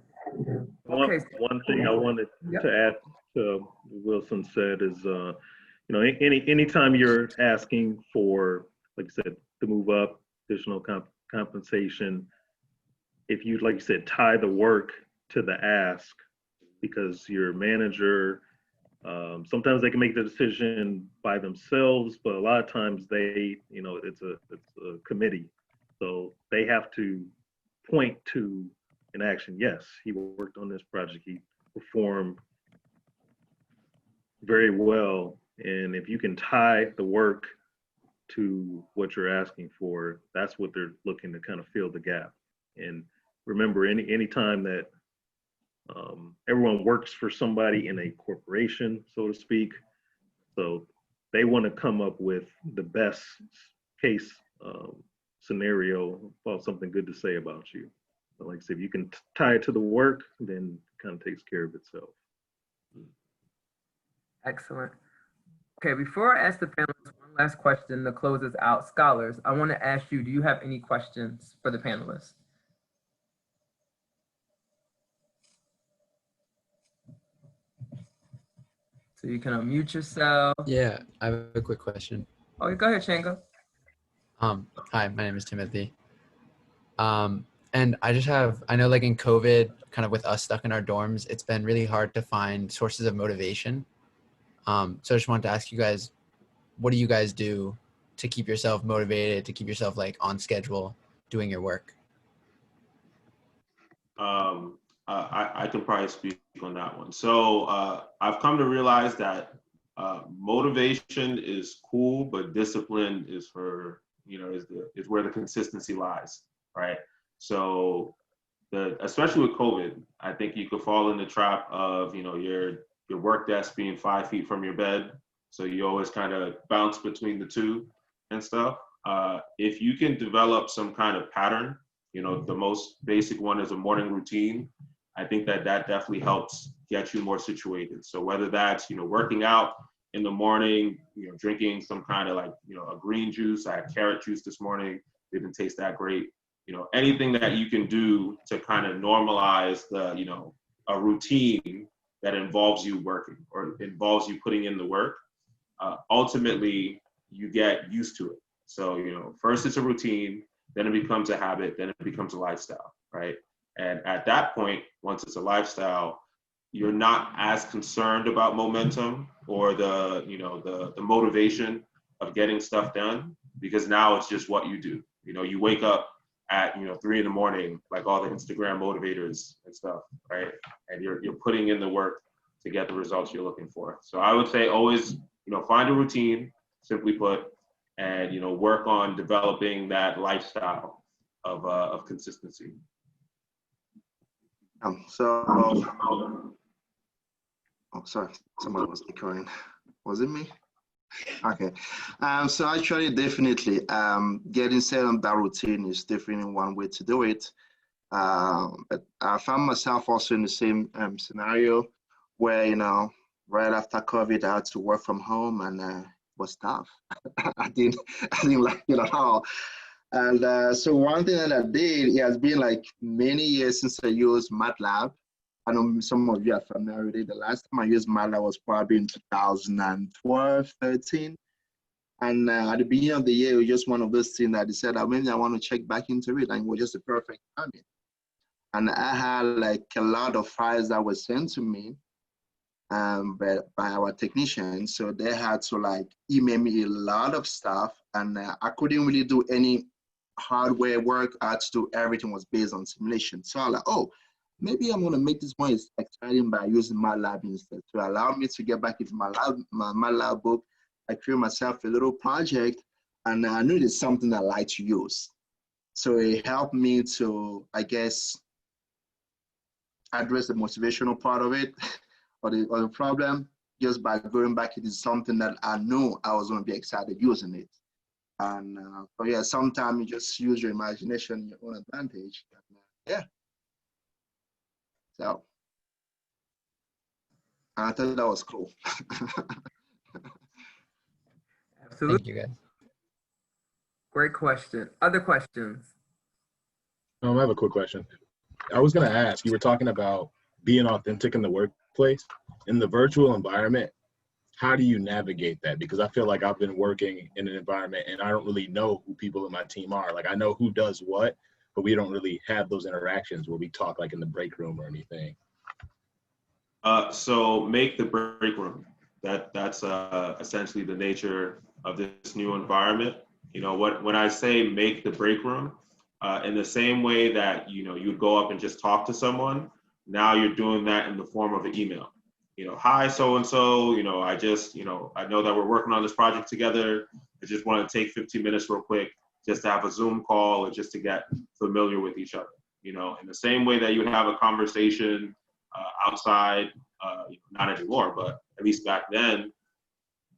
One thing I wanted to add to what Wilson said is, anytime you're asking for, like I said, to move up, additional compensation, if you, like you said, tie the work to the ask, because your manager, sometimes they can make the decision by themselves, but a lot of times they, it's a committee. So they have to point to an action. Yes, he worked on this project. He performed very well. And if you can tie the work to what you're asking for, that's what they're looking to kind of fill the gap. And remember, any time that everyone works for somebody in a corporation, so to speak, so they want to come up with the best case scenario about something good to say about you. But like I said, if you can tie it to the work, then it kind of takes care of itself. Excellent. Okay, before I ask the panelists one last question to close us out, scholars, I want to ask you, do you have any questions for the panelists? So you can unmute yourself. Yeah, I have a quick question. Oh, go ahead, Shango. Hi, my name is Timothy. And I know like in COVID, kind of with us stuck in our dorms, it's been really hard to find sources of motivation. So I just wanted to ask you guys, what do you guys do to keep yourself motivated, to keep yourself like on schedule doing your work? I can probably speak on that one. So I've come to realize that motivation is cool, but discipline is for, is where the consistency lies, right? So especially with COVID, I think you could fall in the trap of, your work desk being 5 feet from your bed. So you always kind of bounce between the two and stuff. If you can develop some kind of pattern, the most basic one is a morning routine. I think that definitely helps get you more situated. So whether that's, working out in the morning, drinking some kind of like, a green juice. I had carrot juice this morning, didn't taste that great. Anything that you can do to kind of normalize the, a routine that involves you working or involves you putting in the work, ultimately you get used to it. So, you know, first it's a routine, then it becomes a habit, then it becomes a lifestyle, right? And at that point, once it's a lifestyle, you're not as concerned about momentum or the, you know, the motivation of getting stuff done, because now it's just what you do. You know, you wake up at, you know, 3 a.m, like all the Instagram motivators and stuff, right? And you're putting in the work to get the results you're looking for. So I would say always, you know, find a routine, simply put, and, you know, work on developing that lifestyle of consistency. Oh, sorry, somebody was recording. Was it me? Okay. So actually, definitely, getting set on that routine is definitely one way to do it. But I found myself also in the same scenario where, you know, right after COVID, I had to work from home, and it was tough. I didn't like it at all. And so one thing that I did, it has been like many years since I used MATLAB. I know some of you are familiar with it. The last time I used MATLAB was probably in 2012, 13. And at the beginning of the year, it was just one of those things that I decided maybe I want to check back into it, and it was just a perfect timing. And I had like a lot of files that were sent to me by our technicians. So they had to like email me a lot of stuff, and I couldn't really do any hardware work. I had to do everything was based on simulation. So I was like, oh, maybe I'm gonna make this more exciting by using MATLAB instead. To allow me to get back into my MATLAB book, I created myself a little project, and I knew it's something I like to use. So it helped me to, I guess, address the motivational part of it or the problem just by going back into something that I knew I was going to be excited using it. And but yeah, sometimes you just use your imagination, your own advantage. And, yeah. So I thought that was cool. Absolutely. Thank you, guys. Great question. Other questions? I have a quick question. I was going to ask, you were talking about being authentic in the workplace. In the virtual environment, how do you navigate that? Because I feel like I've been working in an environment and I don't really know who people in my team are. Like I know who does what, but we don't really have those interactions where we talk like in the break room or anything. So make the break room. That's essentially the nature of this new environment. You know, when I say make the break room, in the same way that, you know, you'd go up and just talk to someone, now you're doing that in the form of an email. You know, hi, so-and-so, you know, I know that we're working on this project together. I just want to take 15 minutes real quick just to have a Zoom call or just to get familiar with each other. You know, in the same way that you would have a conversation outside, not anymore, but at least back then,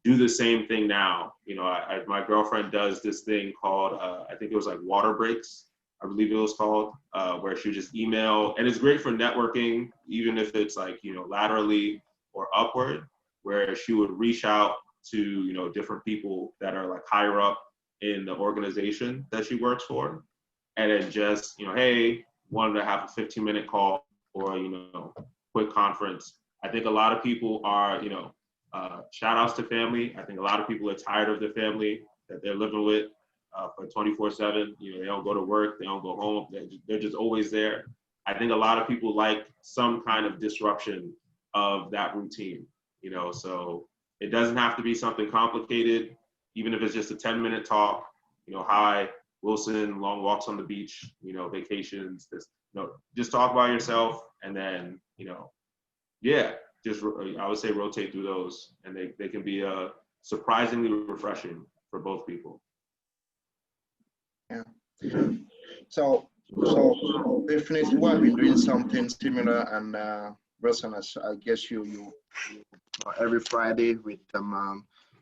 do the same thing now. You know, my girlfriend does this thing called, I think it was like water breaks, I believe it was called, where she would just email, and it's great for networking, even if it's like, you know, laterally or upward, where she would reach out to, you know, different people that are like higher up in the organization that she works for, and then just, you know, hey, wanted to have a 15-minute call or, you know, quick conference. I think a lot of people are, you know, shout outs to family. I think a lot of people are tired of the family that they're living with for 24/7. You know, they don't go to work, they don't go home, they're just always there. I think a lot of people like some kind of disruption of that routine, you know, so it doesn't have to be something complicated, even if it's just a 10-minute talk, you know, hi, Wilson, long walks on the beach, you know, vacations, this, you know, just talk about yourself, and then, you know, yeah, just, I would say rotate through those, and they can be surprisingly refreshing for both people. Yeah. So definitely I've been doing something similar, and Wilson, I guess you every Friday with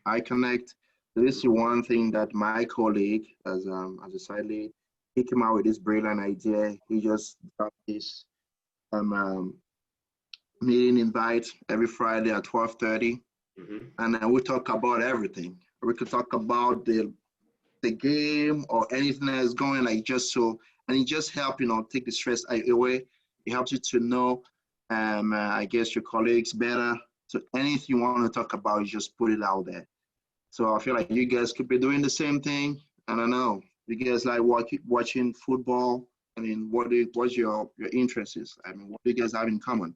I Connect. This is one thing that my colleague, as a side lead, he came out with this brilliant idea. He just got this meeting invite every Friday at 12:30, and we talk about everything. We could talk about the game or anything that is going, like, just so, and it just helps, you know, take the stress away. It helps you to know I guess your colleagues better. So anything you want to talk about, you just put it out there. So I feel like you guys could be doing the same thing. I don't know. You guys like watching football? I mean, what's your interest is? I mean, what do you guys have in common?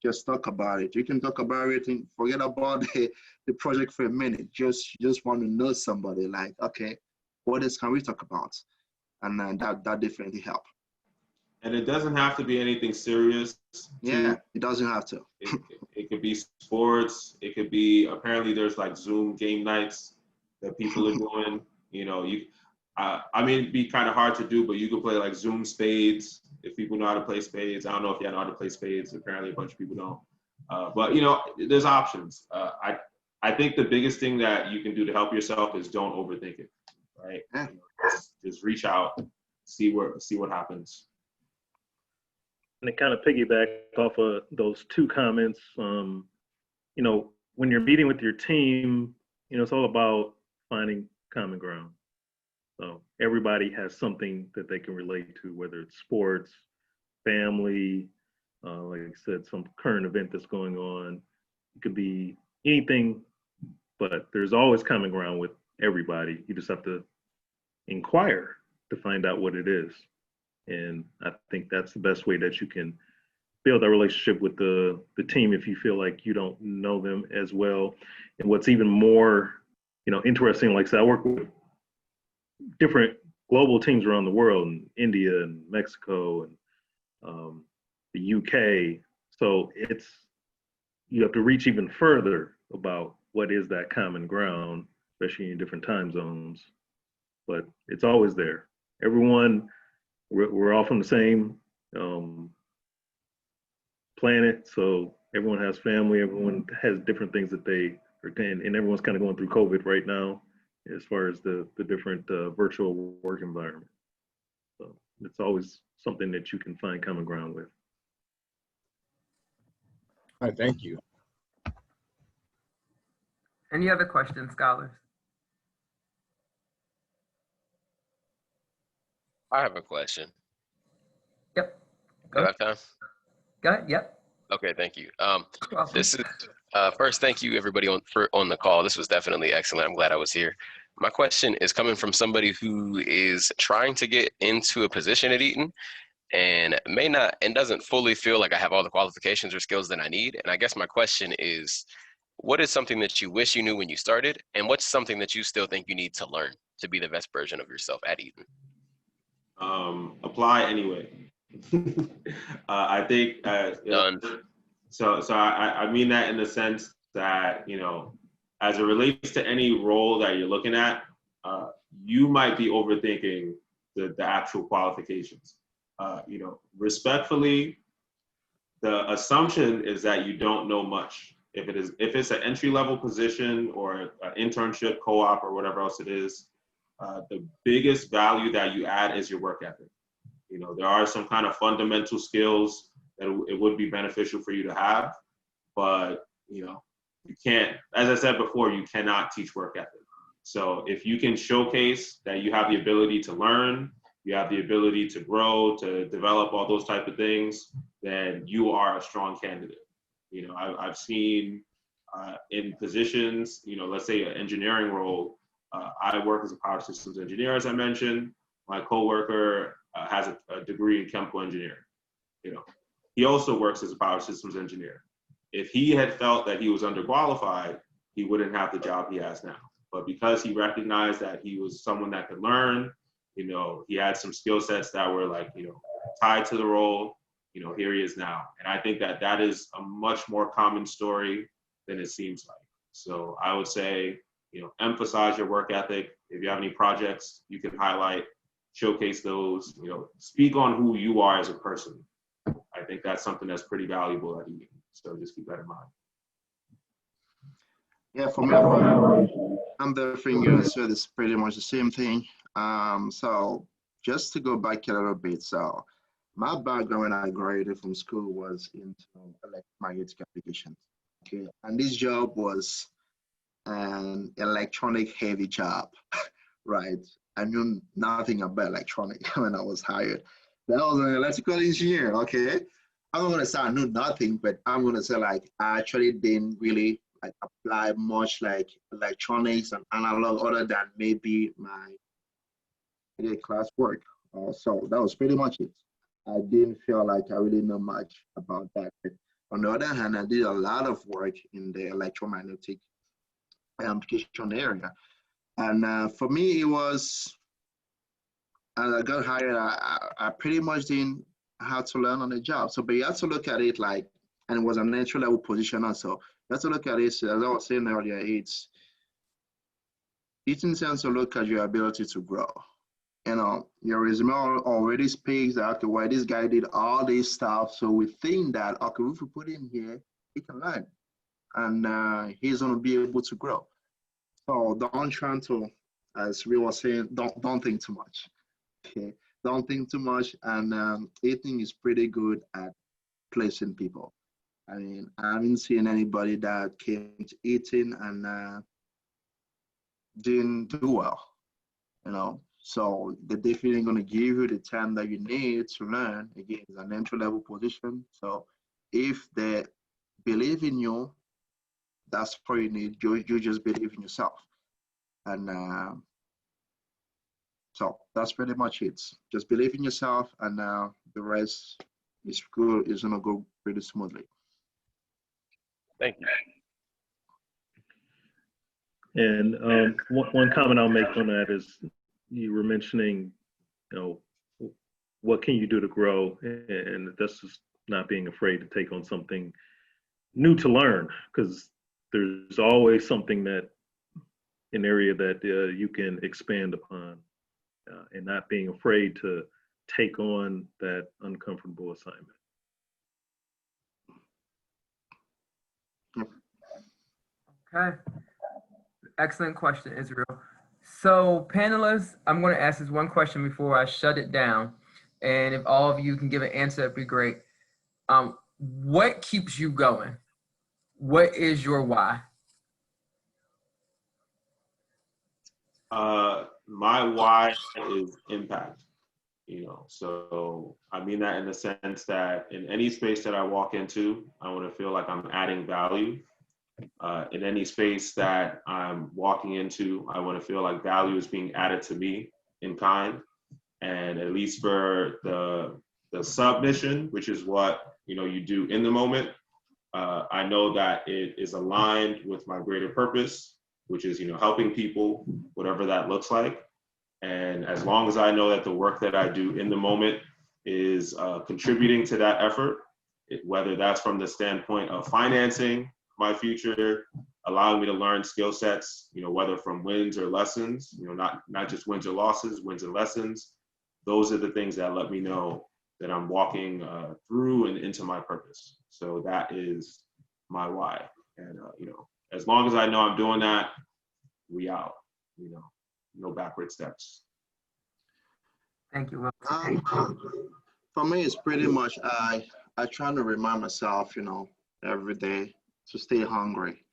Just talk about it. You can talk about it and forget about the project for a minute. Just want to know somebody like, okay, what else can we talk about? And that definitely help. And it doesn't have to be anything serious. Yeah, it doesn't have to. It could be sports. It could be, apparently there's like Zoom game nights that people are doing. You know, I mean, it'd be kind of hard to do, but you could play like Zoom spades if people know how to play spades. I don't know if you know how to play spades. Apparently, a bunch of people don't. But you know, there's options. I think the biggest thing that you can do to help yourself is don't overthink it. Right? Yeah. You know, just reach out, see what happens. And to kind of piggyback off of those two comments, you know, when you're meeting with your team, you know, it's all about finding common ground. So everybody has something that they can relate to, whether it's sports, family, like I said, some current event that's going on. It could be anything, but there's always common ground with everybody. You just have to inquire to find out what it is. And I think that's the best way that you can build a relationship with the team if you feel like you don't know them as well. And what's even more, you know, interesting, like I said, I work with different global teams around the world, in India and Mexico and the UK. So you have to reach even further about what is that common ground, especially in different time zones. But it's always there. Everyone, we're all from the same planet, so everyone has family, everyone has different things that they are doing, and everyone's kind of going through COVID right now as far as the different virtual work environment. So it's always something that you can find common ground with. All right, thank you. Any other questions, scholars? I have a question. Yep. Do I have time? Go ahead. Yep. Okay, thank you. Awesome. This is first, thank you everybody on the call. This was definitely excellent. I'm glad I was here. My question is coming from somebody who is trying to get into a position at Eaton and may not and doesn't fully feel like I have all the qualifications or skills that I need. And I guess my question is, what is something that you wish you knew when you started, and what's something that you still think you need to learn to be the best version of yourself at Eaton? Apply anyway. I think Done. So I mean that in the sense that, you know, as it relates to any role that you're looking at, you might be overthinking the actual qualifications. You know, respectfully, the assumption is that you don't know much. If it's an entry-level position or an internship, co-op, or whatever else it is, the biggest value that you add is your work ethic. You know, there are some kind of fundamental skills that it would be beneficial for you to have, but, you know, you can't, as I said before, you cannot teach work ethic. So if you can showcase that you have the ability to learn, you have the ability to grow, to develop all those type of things, then you are a strong candidate. You know, I've seen in positions, you know, let's say an engineering role, I work as a power systems engineer, as I mentioned. My coworker has a degree in chemical engineering. You know, he also works as a power systems engineer. If he had felt that he was underqualified, he wouldn't have the job he has now. But because he recognized that he was someone that could learn, you know, he had some skill sets that were like, you know, tied to the role, you know, here he is now. And I think that that is a much more common story than it seems like. So I would say, you know, emphasize your work ethic. If you have any projects you can highlight, showcase those, you know, speak on who you are as a person. I think that's something that's pretty valuable at Eaton. So just keep that in mind. Yeah, for me, I'm definitely gonna say this pretty much the same thing. So just to go back a little bit, so my background when I graduated from school was into electromagnetic applications. Okay, and this job was an electronic heavy job, right? I knew nothing about electronic when I was hired. That was an electrical engineer, okay? I'm not gonna say I knew nothing, but I'm gonna say like I actually didn't really like apply much like electronics and analog other than maybe my classwork. So that was pretty much it. I didn't feel like I really know much about that. But on the other hand, I did a lot of work in the electromagnetic application area. And for me, it was, as I got hired, I pretty much didn't have to learn on the job. So, but you have to look at it like, and it was an entry level position also. You have to look at it, as I was saying earlier, it's in sense to look at your ability to grow. You know, your resume already speaks that, okay, well, this guy did all this stuff. So we think that, okay, if we put him here, he can learn and he's going to be able to grow. So don't try to, as we were saying, don't think too much. Okay, don't think too much. And Eaton is pretty good at placing people. I mean, I haven't seen anybody that came to Eaton and didn't do well, you know. So they're definitely going to give you the time that you need to learn. Again, it's an entry level position. So if they believe in you, that's all you need. You just believe in yourself. And so that's pretty much it. Just believe in yourself, and the rest is good. It's gonna go pretty smoothly. Thank you. And one comment I'll make on that is you were mentioning, you know, what can you do to grow, and that's just not being afraid to take on something new to learn, because there's always something an area that you can expand upon, and not being afraid to take on that uncomfortable assignment. Okay. Excellent question, Israel. So panelists, I'm going to ask this one question before I shut it down. And if all of you can give an answer, that'd be great. What keeps you going? What is your why? My why is impact. You know, so I mean that in the sense that in any space that I walk into, I want to feel like I'm adding value. In any space that I'm walking into, I want to feel like value is being added to me in kind. And at least for the submission, which is what, you know, you do in the moment, I know that it is aligned with my greater purpose, which is, you know, helping people, whatever that looks like. And as long as I know that the work that I do in the moment is contributing to that effort, whether that's from the standpoint of financing my future, allowing me to learn skill sets, you know, whether from wins or lessons, you know, not just wins or losses, wins and lessons. Those are the things that let me know that I'm walking through and into my purpose. So that is my why. And, you know, as long as I know I'm doing that, we out, you know, no backward steps. Thank you. For me, it's pretty much I try to remind myself, you know, every day to stay hungry.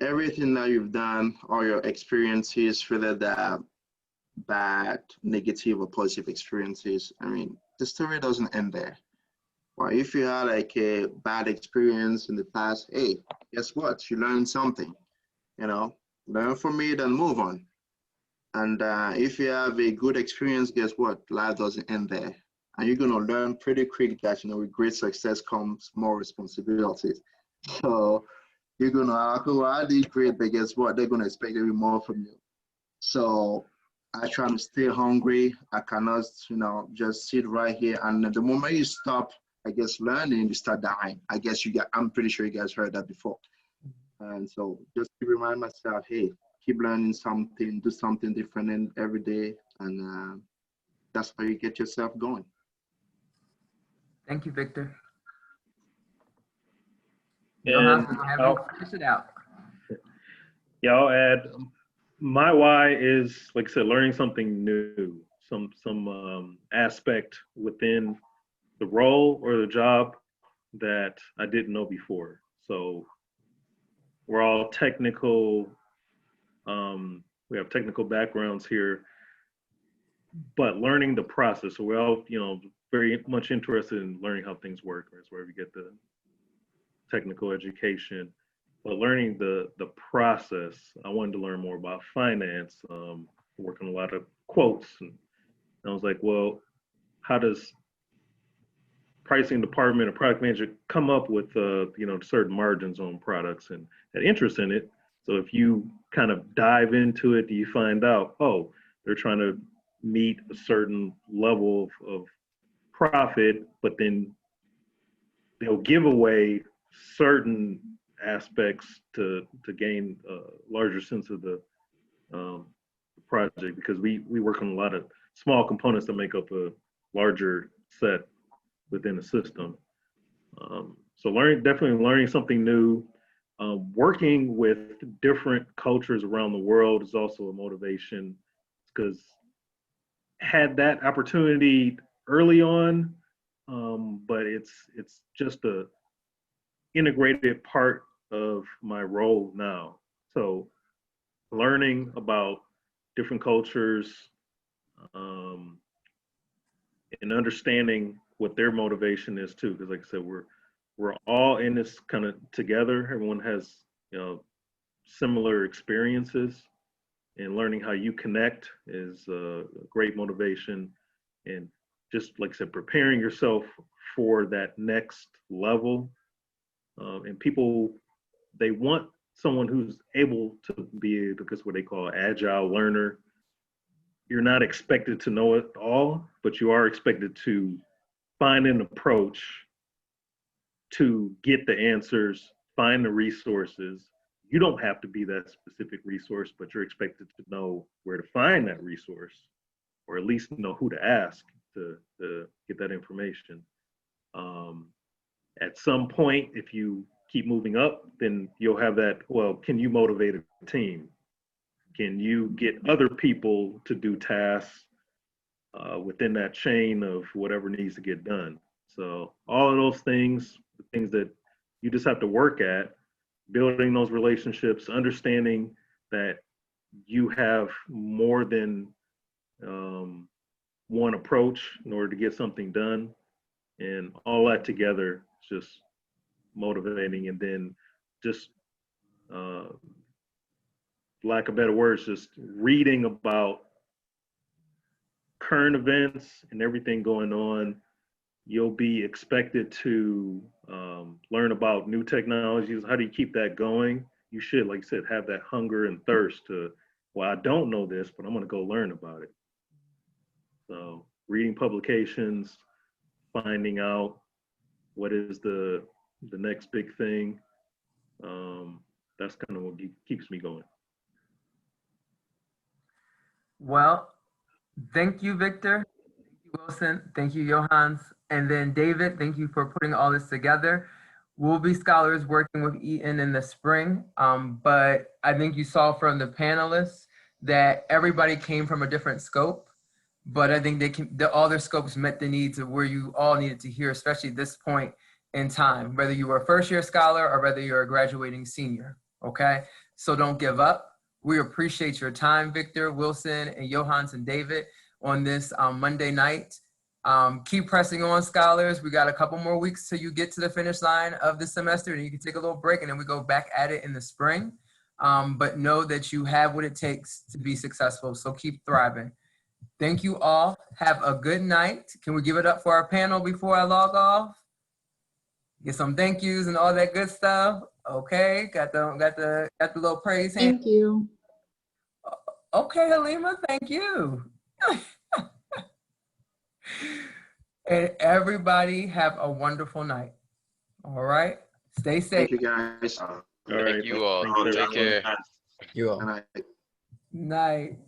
Everything that you've done, all your experiences, whether they're bad, negative, or positive experiences, I mean, the story doesn't end there. Well, if you had like a bad experience in the past, hey, guess what? You learned something, you know, learn from it and move on. And if you have a good experience, guess what? Life doesn't end there. And you're going to learn pretty quick that, you know, with great success comes more responsibilities. So you're going to, okay, well, I did great, but guess what? They're going to expect even more from you. So I try to stay hungry. I cannot, you know, just sit right here. And the moment you stop, I guess, learning, you start dying. I guess I'm pretty sure you guys heard that before. And so just to remind myself, hey, keep learning something, do something different every day. And that's how you get yourself going. Thank you, Victor. And Finish it out. yeah, I'll add, my why is, like I said, learning something new, some aspect within the role or the job that I didn't know before. So we're all technical, we have technical backgrounds here, but learning the process. So we're all, you know, very much interested in learning how things work. That's where we get the technical education. But learning the process, I wanted to learn more about finance, working a lot of quotes. And I was like, well, how does pricing department or product manager come up with certain margins on products and had interest in it? So if you kind of dive into it, you find out, oh, they're trying to meet a certain level of profit, but then they'll give away certain aspects to gain a larger sense of the project, because we work on a lot of small components that make up a larger set within the system. So definitely learning something new. Working with different cultures around the world is also a motivation, because had that opportunity early on, but it's just a integrated part of my role now. So learning about different cultures, and understanding what their motivation is too, because like I said, we're all in this kind of together. Everyone has similar experiences, and learning how you connect is a great motivation. And just like I said, preparing yourself for that next level. And people, they want someone who's able to be, because what they call agile learner. You're not expected to know it all, but you are expected to find an approach to get the answers, find the resources. You don't have to be that specific resource, but you're expected to know where to find that resource, or at least know who to ask to get that information. At some point, if you keep moving up, then you'll have that, well, can you motivate a team? Can you get other people to do tasks within that chain of whatever needs to get done? So all of those things, the things that you just have to work at, building those relationships, understanding that you have more than one approach in order to get something done, and all that together is just motivating. And then just lack of better words, just reading about current events and everything going on. You'll be expected to learn about new technologies. How do you keep that going? You should, like you said, have that hunger and thirst to, well, I don't know this, but I'm going to go learn about it. So reading publications, finding out what is the next big thing. That's kind of what keeps me going. Well, thank you, Victor. Thank you, Wilson. Thank you, Johannes. And then David, thank you for putting all this together. We'll be scholars working with Eaton in the spring, but I think you saw from the panelists that everybody came from a different scope, but I think all their scopes met the needs of where you all needed to hear, especially at this point in time, whether you were a first-year scholar or whether you're a graduating senior, okay? So don't give up. We appreciate your time, Victor, Wilson, and Johannes and David on this Monday night. Keep pressing on, scholars. We got a couple more weeks till you get to the finish line of the semester, and you can take a little break, and then we go back at it in the spring. But know that you have what it takes to be successful, so keep thriving. Thank you all. Have a good night. Can we give it up for our panel before I log off? Get some thank yous and all that good stuff. Okay, got the little praise hand. Thank you. Okay, Halima, thank you. And everybody have a wonderful night. All right, stay safe. Thank you, guys. All right. Thank you all. Thanks, Take everyone. care. You all. Good night. Night.